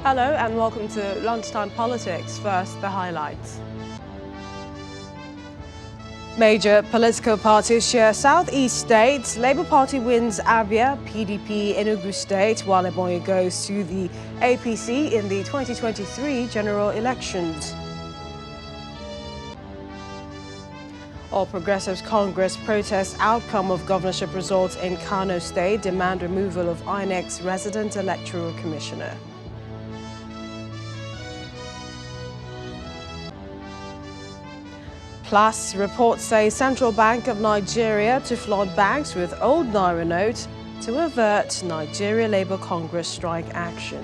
Hello and welcome to Lunchtime Politics. First, the highlights. Major political parties share southeast states. Labour Party wins Abia, PDP Enugu state, while Ebonyi goes to the APC in the 2023 general elections. All Progressives Congress protests outcome of governorship results in Kano state, demand removal of INEC's resident electoral commissioner. Plus, reports say Central Bank of Nigeria to flood banks with old naira notes to avert Nigeria Labour Congress strike action.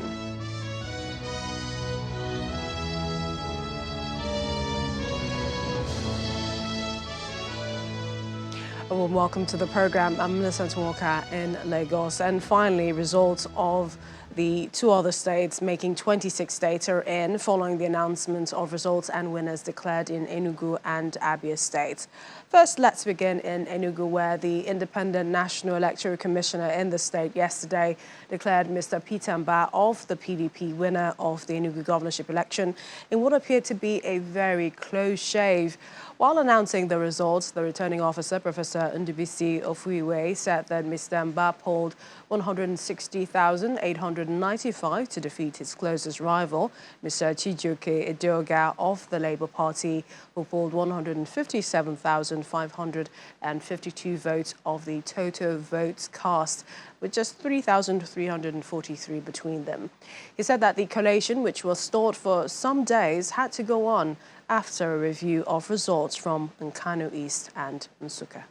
A warm welcome to the program. I'm Millicent Walker in Lagos. And finally, results of the two other states, making 26 states, are in following the announcement of results and winners declared in Enugu and Abia states. First, let's begin in Enugu, where the Independent National Electoral Commissioner in the state yesterday declared Mr. Peter Mba of the PDP winner of the Enugu governorship election in what appeared to be a very close shave. While announcing the results, the returning officer, Professor Ndubisi Ofuiwe, said that Mr. Mba polled 160,895 to defeat his closest rival, Mr. Chijioke Edeoga of the Labour Party, who polled 157,552 votes of the total votes cast, with just 3,343 between them. He said that the collation, which was stalled for some days, had to go on after a review of results from Kano East and Nsukka.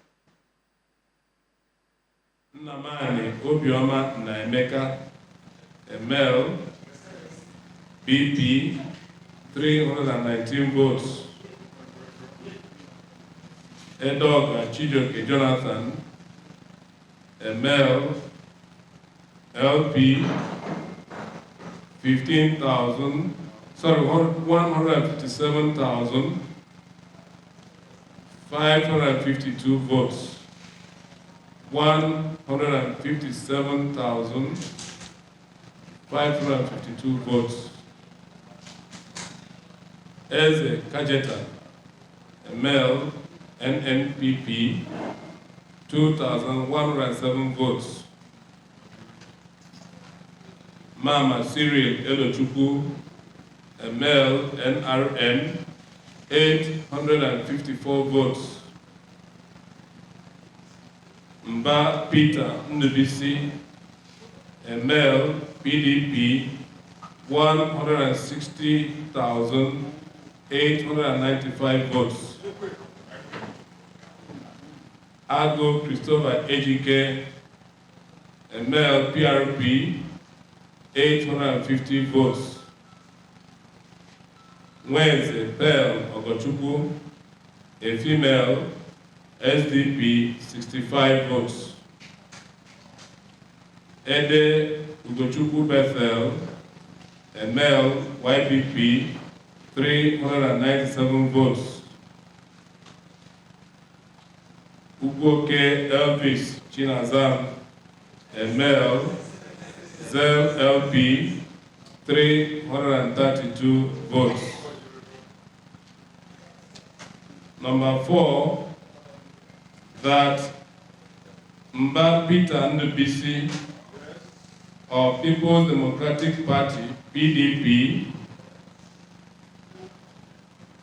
Nnamani Obioma Naemeka, a male, BP, 319 votes. Edoga Chijioke Jonathan, a male, LP, 157,552 votes. 157,552 votes. Eze Kajeta, a male, NNPP, 2,107 votes. Mama Cyril Elochukwu, a male, NRM, 854 votes. Mba Peter Ndubisi, a male, PDP, 160,895 votes. Ago Christopher Ejike, a male, PRP, 850 votes. Wenze Pearl Ogochukwu, a female, SDP, 65 votes. Ede Ugochukwu Bethel, a male, YPP, 397 votes. Ugoke Elvis Chinazam, a male, Zel LP, 332 votes. Number 4, that Mba Peter Ndubisi of People's Democratic Party, PDP,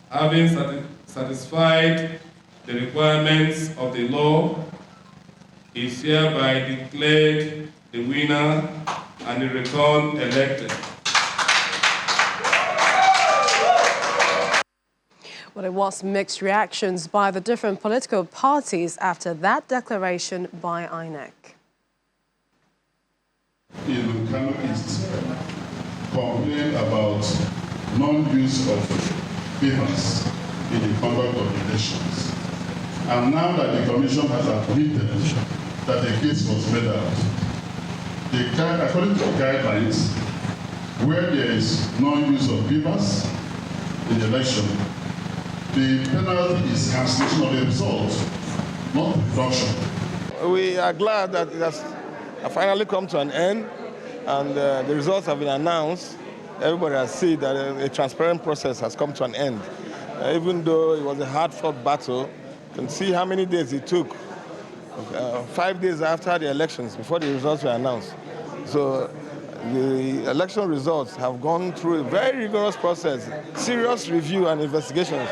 having satisfied the requirements of the law, is hereby declared the winner and the returned elected. Well, it was mixed reactions by the different political parties after that declaration by INEC. In Kano East, complained about non-use of papers in the conduct of elections. And now that the Commission has admitted that the case was made out, according to the guidelines, where there is non-use of papers in the election, the penalty is cancellation of the result, not reduction. We are glad that it has finally come to an end, and the results have been announced. everybody has seen that a transparent process has come to an end. Even though it was a hard-fought battle, you can see how many days it took. 5 days after the elections, before the results were announced. So the election results have gone through a very rigorous process, serious review and investigations,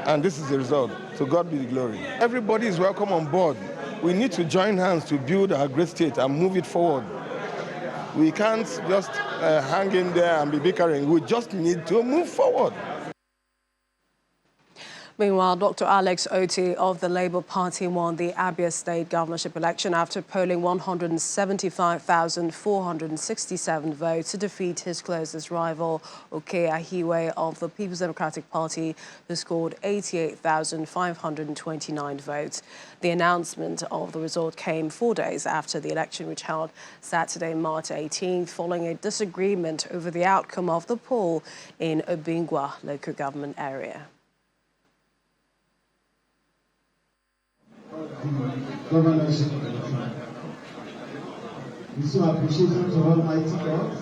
and this is the result. So God be the glory. Everybody is welcome on board. We need to join hands to build our great state and move it forward. We can't just hang in there and be bickering. We just need to move forward. Meanwhile, Dr. Alex Otti of the Labour Party won the Abia state governorship election after polling 175,467 votes to defeat his closest rival, Oke Ahiwe of the People's Democratic Party, who scored 88,529 votes. The announcement of the result came 4 days after the election, which held Saturday, March 18th, following a disagreement over the outcome of the poll in Obingwa local government area. Governorship election. We so appreciate to Almighty God.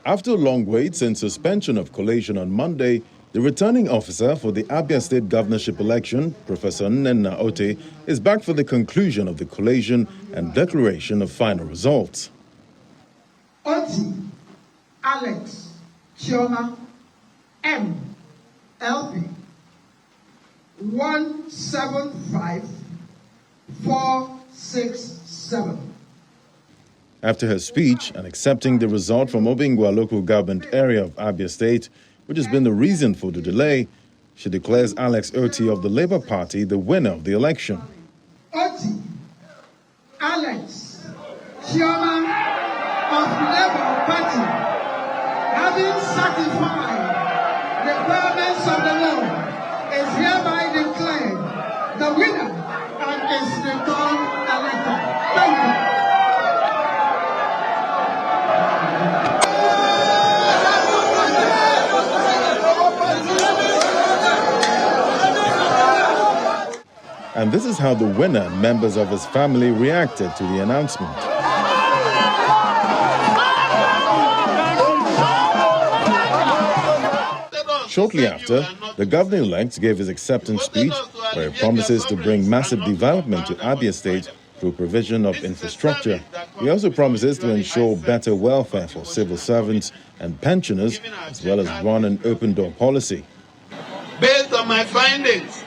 After long waits and suspension of collation on Monday, the returning officer for the Abia state governorship election, Professor Nnenna Otte, is back for the conclusion of the collation and declaration of final results. Otti, Alex, Chioma, M, LP, 175,467. After her speech and accepting the result from Obingwa local government area of Abia state, which has been the reason for the delay, she declares Alex Otti of the Labour Party the winner of the election. Otti, Alex, Chioma of Labour Party, having satisfied the requirements of the law, is hereby declared the winner and is returned elected. Thank you. And this is how the winner and members of his family reacted to the announcement. Shortly after, the governor-elect gave his acceptance speech where he promises to bring massive development to Abia state through provision of infrastructure. He also promises to ensure better welfare for civil servants and pensioners, as well as run an open-door policy. Based on my findings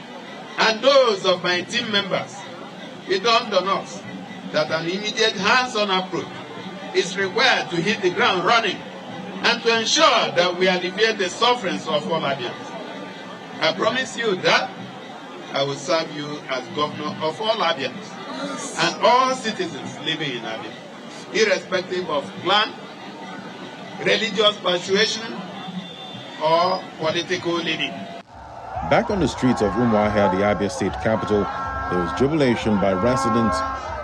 and those of my team members, it dawned on us that an immediate hands-on approach is required to hit the ground running and to ensure that we alleviate the sufferings of all Abians. I promise you that I will serve you as governor of all Abians and all citizens living in Abia, irrespective of clan, religious persuasion, or political leaning. Back on the streets of Umuahia, the Abia state capital, there was jubilation by residents.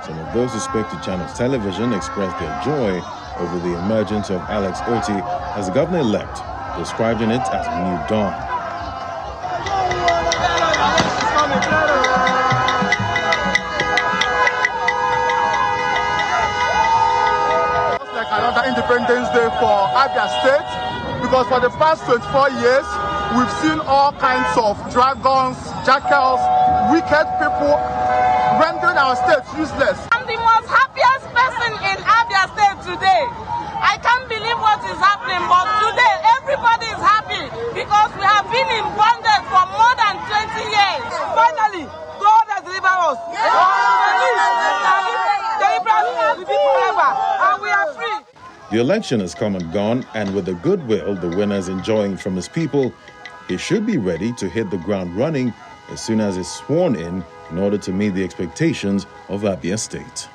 Some of those who spoke to Channels Television expressed their joy over the emergence of Alex Otti as governor-elect, describing it as a new dawn. It's like another Independence Day for Abia State, because for the past 24 years, we've seen all kinds of dragons, jackals, wicked people rendering our state useless. I'm the most happiest person in Abia State today. I can't believe what is happening, but today everybody is happy because we have been in bondage for more than 20 years. Finally, God has delivered us. Deliverance will be forever, and we are free. The election has come and gone, and with the goodwill the winner is enjoying from his people, he should be ready to hit the ground running as soon as he's sworn in order to meet the expectations of Abia State.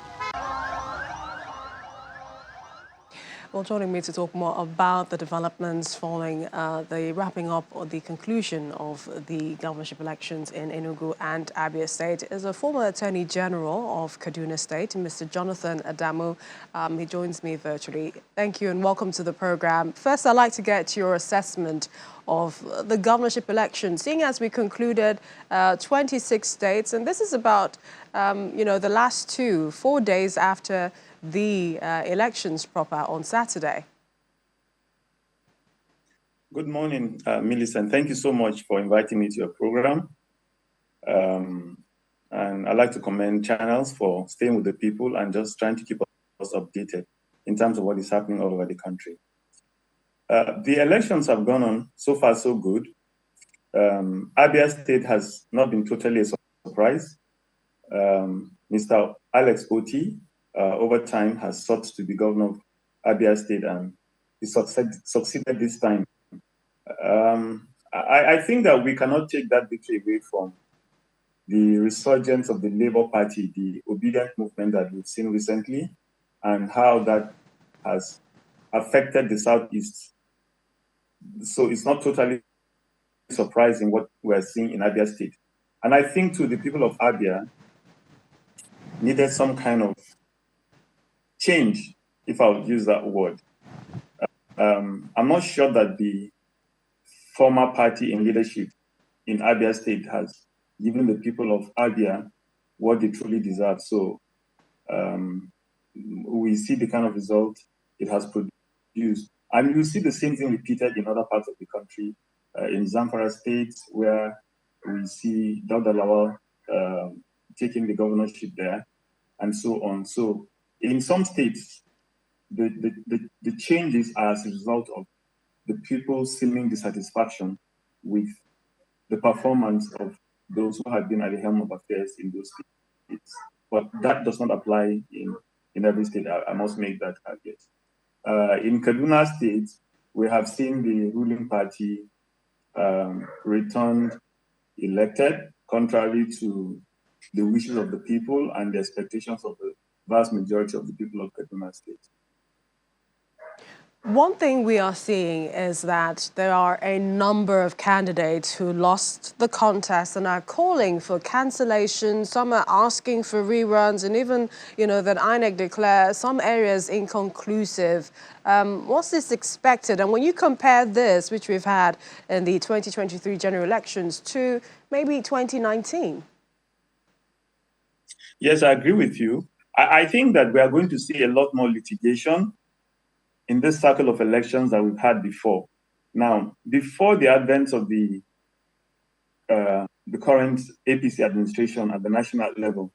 Well, joining me to talk more about the developments following the wrapping up or the conclusion of the governorship elections in Enugu and Abia State is a former Attorney General of Kaduna State, Mr. Jonathan Adamu. He joins me virtually. Thank you and welcome to the program. First, I'd like to get your assessment of the governorship election, seeing as we concluded 26 states, and this is about, the last 4 days after the elections proper on Saturday. Good morning, Millicent. Thank you so much for inviting me to your program. And I'd like to commend channels for staying with the people and just trying to keep us updated in terms of what is happening all over the country. The elections have gone on so far so good. Abia State has not been totally a surprise. Mr. Alex Oti, over time, has sought to be governor of Abia State, and he succeeded this time. I think that we cannot take that victory away from the resurgence of the Labour Party, the obedient movement that we've seen recently, and how that has affected the Southeast. So it's not totally surprising what we're seeing in Abia State. And I think too, the people of Abia needed some kind of change, if I would use that word. I'm not sure that the former party in leadership in Abia State has given the people of Abia what they truly deserve. So we see the kind of result it has produced. And you see the same thing repeated in other parts of the country. In Zamfara State, where we see Dr. Lawal taking the governorship there, and so on. So in some states, the changes are as a result of the people seeming dissatisfaction with the performance of those who have been at the helm of affairs in those states. But that does not apply in every state. I must make that caveat. In Kaduna State, we have seen the ruling party returned elected, contrary to the wishes of the people and the expectations of the vast majority of the people of Kaduna State. One thing we are seeing is that there are a number of candidates who lost the contest and are calling for cancellation. Some are asking for reruns, and even, that INEC declare some areas inconclusive. What's this expected? And when you compare this, which we've had in the 2023 general elections, to maybe 2019? Yes, I agree with you. I think that we are going to see a lot more litigation in this cycle of elections that we've had before. Now, before the advent of the current APC administration at the national level,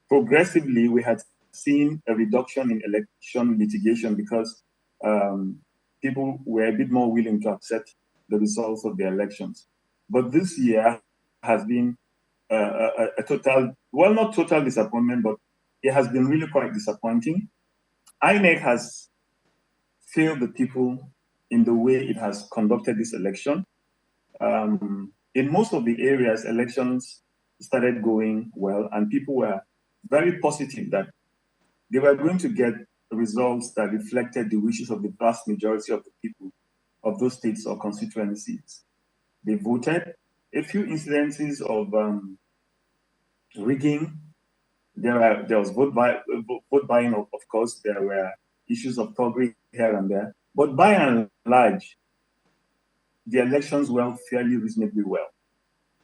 progressively we had seen a reduction in election litigation because people were a bit more willing to accept the results of the elections. But this year has been a total, well, not total disappointment, but it has been really quite disappointing. INEC has failed the people in the way it has conducted this election. In most of the areas, elections started going well, and people were very positive that they were going to get results that reflected the wishes of the vast majority of the people of those states or constituencies. They voted. A few incidences of rigging. There was vote buying, of course. There were issues of thuggery here and there. But by and large, the elections went fairly reasonably well.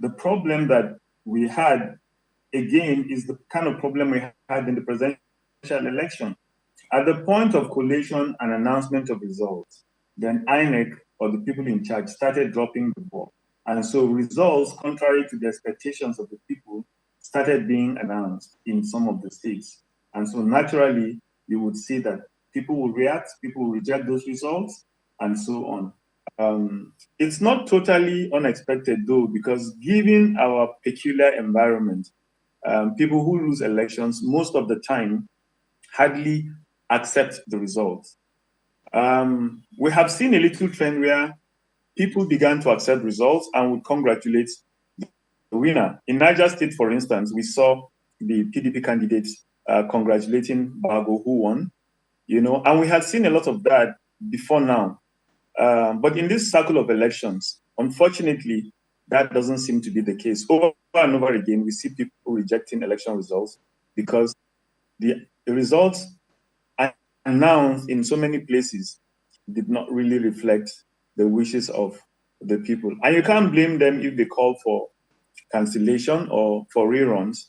The problem that we had, again, is the kind of problem we had in the presidential election. At the point of collation and announcement of results, then INEC, or the people in charge, started dropping the ball. And so results, contrary to the expectations of the people, started being announced in some of the states. And so naturally, you would see that people will react, people will reject those results, and so on. It's not totally unexpected, though, because given our peculiar environment, people who lose elections most of the time hardly accept the results. We have seen a little trend where people began to accept results and would congratulate the winner. In Niger State, for instance, we saw the PDP candidates congratulating Bago, who won, and we had seen a lot of that before now. But in this cycle of elections, unfortunately, that doesn't seem to be the case. Over and over again, we see people rejecting election results because the results announced in so many places did not really reflect the wishes of the people. And you can't blame them if they call for cancellation or for reruns.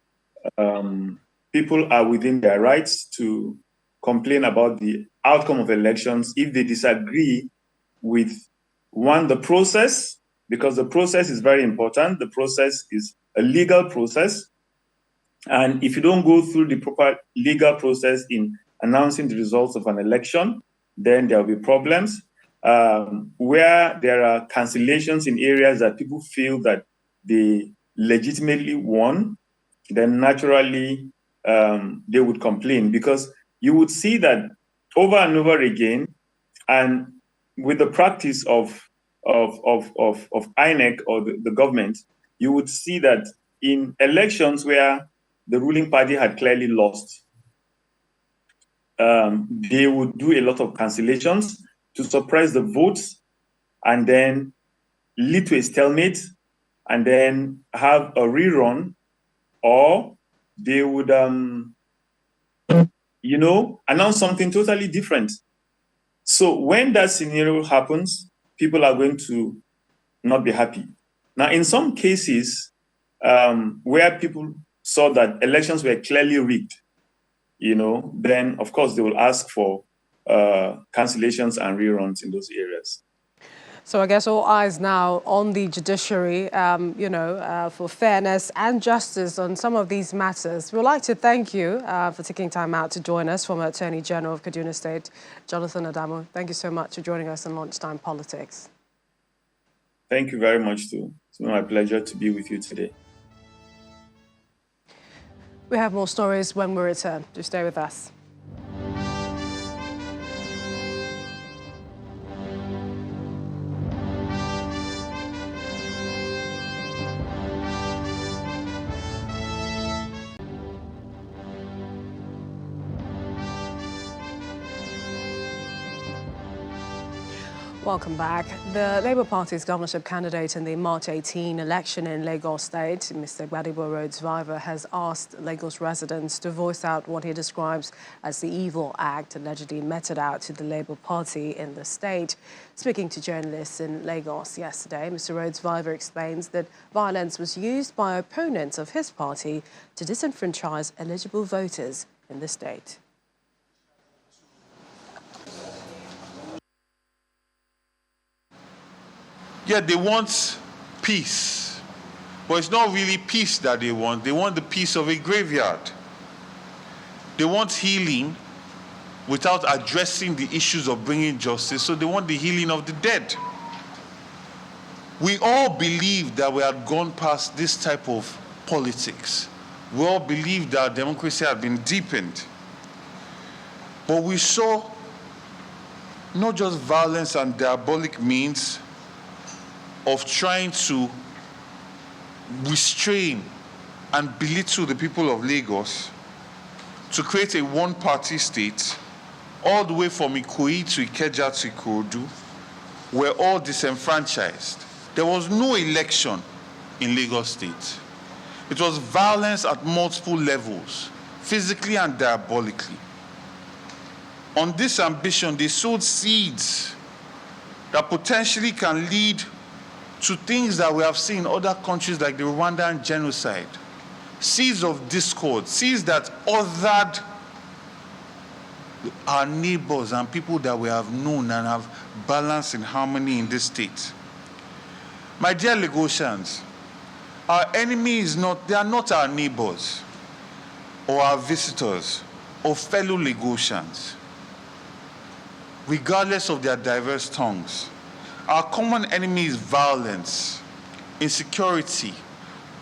People are within their rights to complain about the outcome of elections if they disagree with One, the process, because the process is very important. The process is a legal process. And if you don't go through the proper legal process in announcing the results of an election, then there will be problems. Where there are cancellations in areas that people feel that they legitimately won, then naturally they would complain, because you would see that over and over again, and with the practice of INEC or the government, you would see that in elections where the ruling party had clearly lost, they would do a lot of cancellations to suppress the votes and then lead to a stalemate and then have a rerun, or they would, announce something totally different. So when that scenario happens, people are going to not be happy. Now, in some cases where people saw that elections were clearly rigged, then of course they will ask for cancellations and reruns in those areas. So I guess all eyes now on the judiciary, for fairness and justice on some of these matters. We'd like to thank you for taking time out to join us, former Attorney General of Kaduna State, Jonathan Adamawa. Thank you so much for joining us on Lunchtime Politics. Thank you very much, too. It's been my pleasure to be with you today. We have more stories when we return. Do stay with us. Welcome back. The Labour Party's governorship candidate in the March 18 election in Lagos State, Mr. Gbadebo Rhodes Viver, has asked Lagos residents to voice out what he describes as the evil act allegedly meted out to the Labour Party in the state. Speaking to journalists in Lagos yesterday, Mr. Rhodes Viver explains that violence was used by opponents of his party to disenfranchise eligible voters in the state. Yeah, they want peace, but it's not really peace that they want. They want the peace of a graveyard. They want healing without addressing the issues of bringing justice, so they want the healing of the dead. We all believe that we had gone past this type of politics. We all believe that democracy had been deepened. But we saw not just violence and diabolic means of trying to restrain and belittle the people of Lagos to create a one-party state, all the way from Ikoyi to Ikeja to Ikorodu, were all disenfranchised. There was no election in Lagos State. It was violence at multiple levels, physically and diabolically. On this ambition, they sowed seeds that potentially can lead to things that we have seen in other countries like the Rwandan genocide. Seeds of discord, seeds that othered our neighbors and people that we have known and have balance and harmony in this state. My dear Lagosians, our enemies they are not our neighbors or our visitors or fellow Lagosians, regardless of their diverse tongues. Our common enemy is violence, insecurity,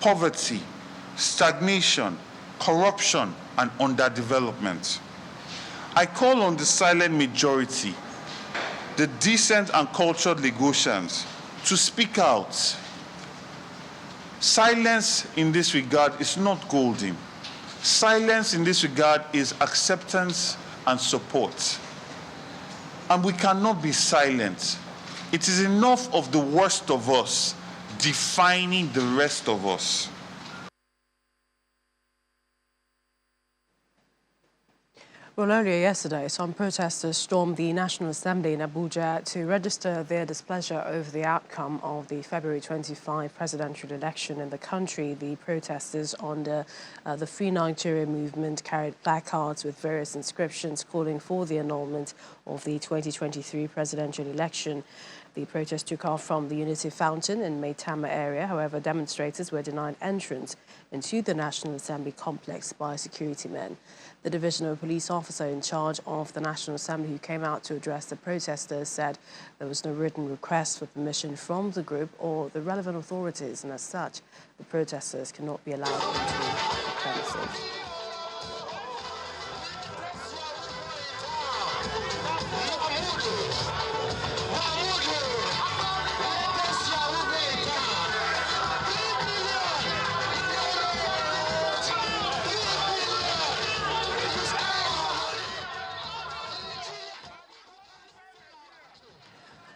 poverty, stagnation, corruption, and underdevelopment. I call on the silent majority, the decent and cultured Lagosians, to speak out. Silence in this regard is not golden. Silence in this regard is acceptance and support. And we cannot be silent. It is enough of the worst of us defining the rest of us. Well, earlier yesterday, some protesters stormed the National Assembly in Abuja to register their displeasure over the outcome of the February 25 presidential election in the country. The protesters under the Free Nigeria movement carried placards with various inscriptions calling for the annulment of the 2023 presidential election. The protest took off from the Unity Fountain in Maitama area. However, demonstrators were denied entrance into the National Assembly complex by security men. The divisional police officer in charge of the National Assembly who came out to address the protesters said there was no written request for permission from the group or the relevant authorities, and as such, the protesters cannot be allowed into the premises.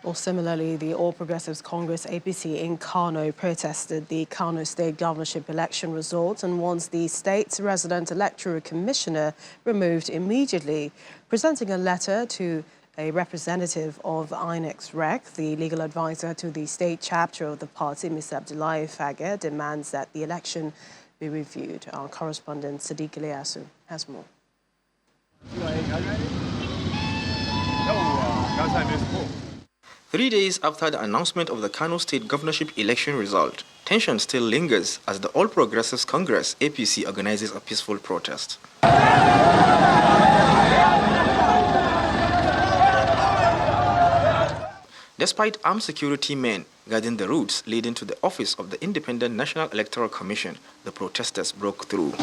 Well, similarly, the All Progressives Congress APC in Kano protested the Kano State governorship election results and wants the state's resident electoral commissioner removed immediately. Presenting a letter to a representative of INEC's REC, the legal advisor to the state chapter of the party, Mr. Abdullahi Fage, demands that the election be reviewed. Our correspondent, Sadiq Ilyasu, has more. 3 days after the announcement of the Kano State governorship election result, tension still lingers as the All Progressives Congress APC organizes a peaceful protest. Despite armed security men guarding the routes leading to the office of the Independent National Electoral Commission, the protesters broke through.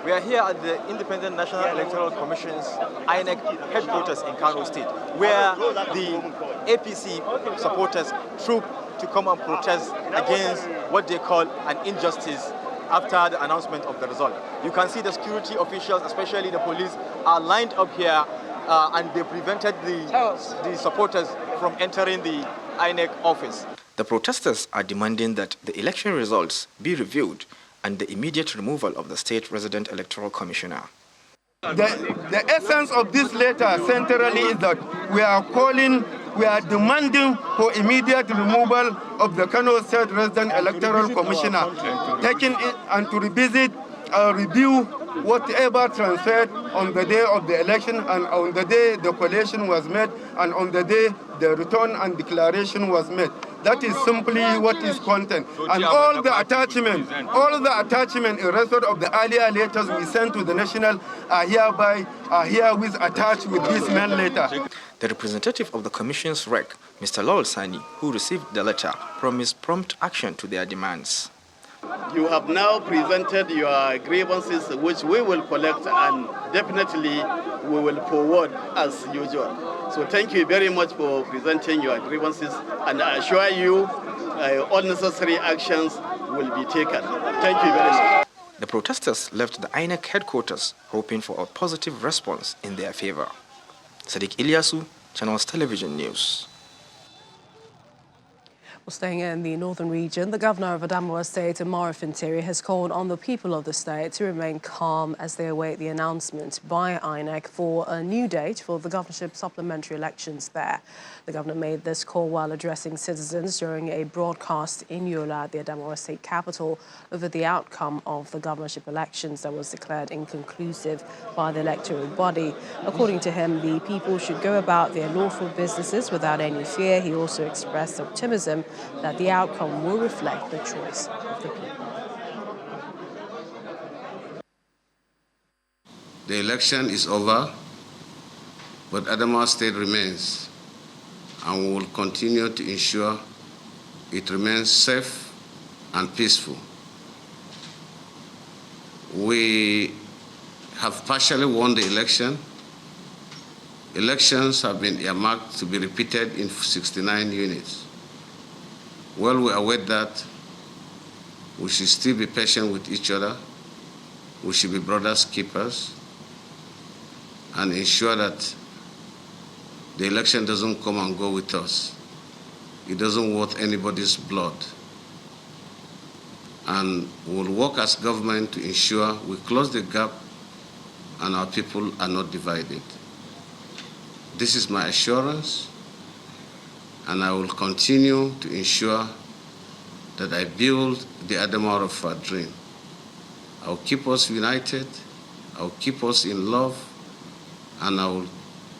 We are here at the Independent National Electoral Commission's INEC headquarters in Kano State, where the APC supporters trooped to come and protest against what they call an injustice after the announcement of the result. You can see the security officials, especially the police, are lined up here and they prevented the supporters from entering the INEC office. The protesters are demanding that the election results be reviewed and the immediate removal of the state resident electoral commissioner. The essence of this letter centrally is that we are demanding for immediate removal of the Kano State resident electoral commissioner, taking it and to revisit review whatever transferred on the day of the election and on the day the collation was made and on the day the return and declaration was made. That is simply what is content. And all the attachment in respect of the earlier letters we sent to the national are herewith attached with this main letter. The representative of the Commission's REC, Mr. Lawal Sani, who received the letter, promised prompt action to their demands. You have now presented your grievances, which we will collect and definitely we will forward as usual. So thank you very much for presenting your grievances, and I assure you all necessary actions will be taken. Thank you very much. The protesters left the INEC headquarters hoping for a positive response in their favor. Sadiq Ilyasu, Channels Television News. Well, staying in the northern region, the governor of Adamawa State, Umar Fintiri, has called on the people of the state to remain calm as they await the announcement by INEC for a new date for the governorship supplementary elections there. The governor made this call while addressing citizens during a broadcast in Yola, the Adamawa State capital, over the outcome of the governorship elections that was declared inconclusive by the electoral body. According to him, the people should go about their lawful businesses without any fear. He also expressed optimism that the outcome will reflect the choice of the people. The election is over, but Adamawa State remains, and we will continue to ensure it remains safe and peaceful. We have partially won the election. Elections have been earmarked to be repeated in 69 units. While we await that, we should still be patient with each other. We should be brothers keepers and ensure that the election doesn't come and go with us. It doesn't worth anybody's blood. And we'll work as government to ensure we close the gap and our people are not divided. This is my assurance, and I will continue to ensure that I build the Adamawa of our dream. I'll keep us united, I'll keep us in love, and I will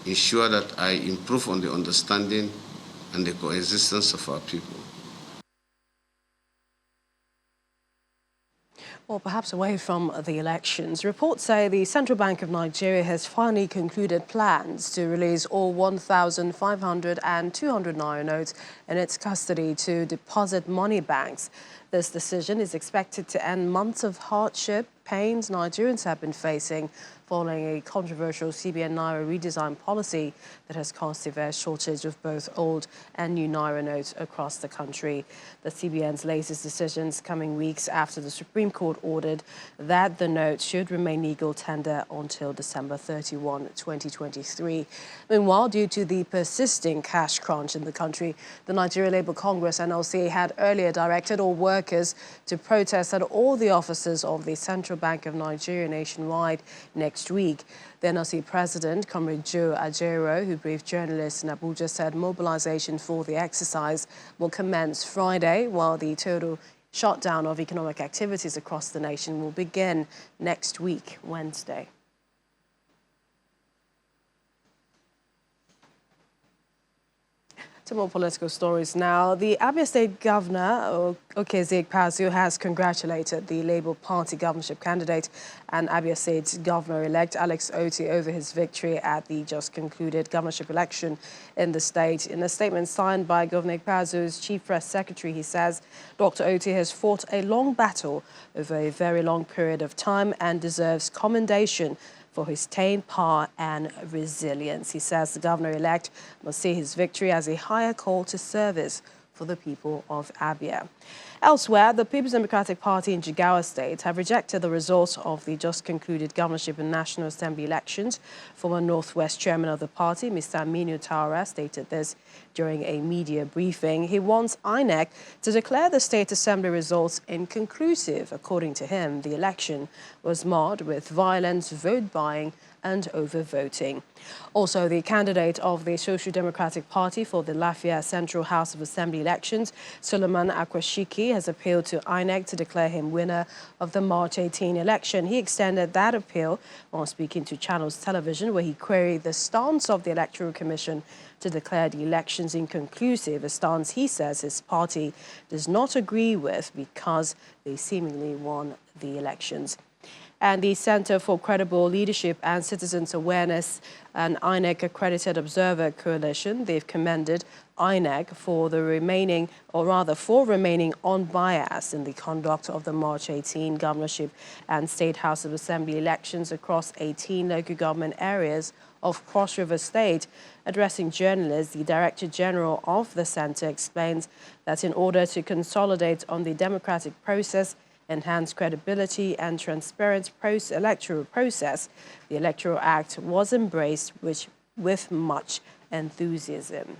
ensure that I improve on the understanding and the coexistence of our people. Well, perhaps away from the elections, reports say the Central Bank of Nigeria has finally concluded plans to release all 1,500 and 200 naira notes in its custody to deposit money banks. This decision is expected to end months of hardship, pains Nigerians have been facing following a controversial CBN Naira redesign policy that has caused severe shortage of both old and new Naira notes across the country. The CBN's latest decisions coming weeks after the Supreme Court ordered that the notes should remain legal tender until December 31, 2023. Meanwhile, due to the persisting cash crunch in the country, the Nigeria Labour Congress, NLC, had earlier directed all workers to protest at all the offices of the Central Bank of Nigeria nationwide next week. The NLC president, Comrade Joe Ajero, who briefed journalists in Abuja, said mobilization for the exercise will commence Friday, while the total shutdown of economic activities across the nation will begin next week, Wednesday. To more political stories now. The Abia State Governor, Okezie Ikpeazu, has congratulated the Labour Party governorship candidate and Abia State's Governor-elect Alex Otti over his victory at the just concluded governorship election in the state. In a statement signed by Governor Ikpeazu's Chief Press Secretary, he says Dr. Otti has fought a long battle over a very long period of time and deserves commendation for his staying power and resilience. He says the governor-elect must see his victory as a higher call to service for the people of Abia. Elsewhere, the People's Democratic Party in Jigawa State have rejected the results of the just concluded governorship and National Assembly elections. Former Northwest chairman of the party, Mr. Aminu Taura, stated this during a media briefing. He wants INEC to declare the State Assembly results inconclusive. According to him, the election was marred with violence, vote buying, and overvoting. Also, the candidate of the Social Democratic Party for the Lafia Central House of Assembly elections, Suleiman Akwashiki, has appealed to INEC to declare him winner of the March 18 election. He extended that appeal while speaking to Channels Television, where he queried the stance of the Electoral Commission to declare the elections inconclusive, a stance he says his party does not agree with because they seemingly won the elections. And the Center for Credible Leadership and Citizens Awareness, an INEC-accredited observer coalition, they've commended INEC for remaining unbiased in the conduct of the March 18 governorship and State House of Assembly elections across 18 local government areas of Cross River State. Addressing journalists, the Director General of the Center explains that in order to consolidate on the democratic process, enhance credibility and transparent electoral process, the Electoral Act was embraced with much enthusiasm.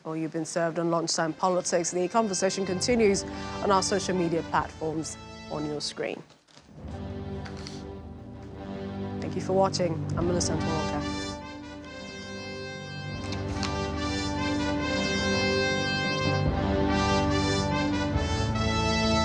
Well, you've been served on Lunchtime Politics. The conversation continues on our social media platforms on your screen. Thank you for watching. I'm Millicent Walker.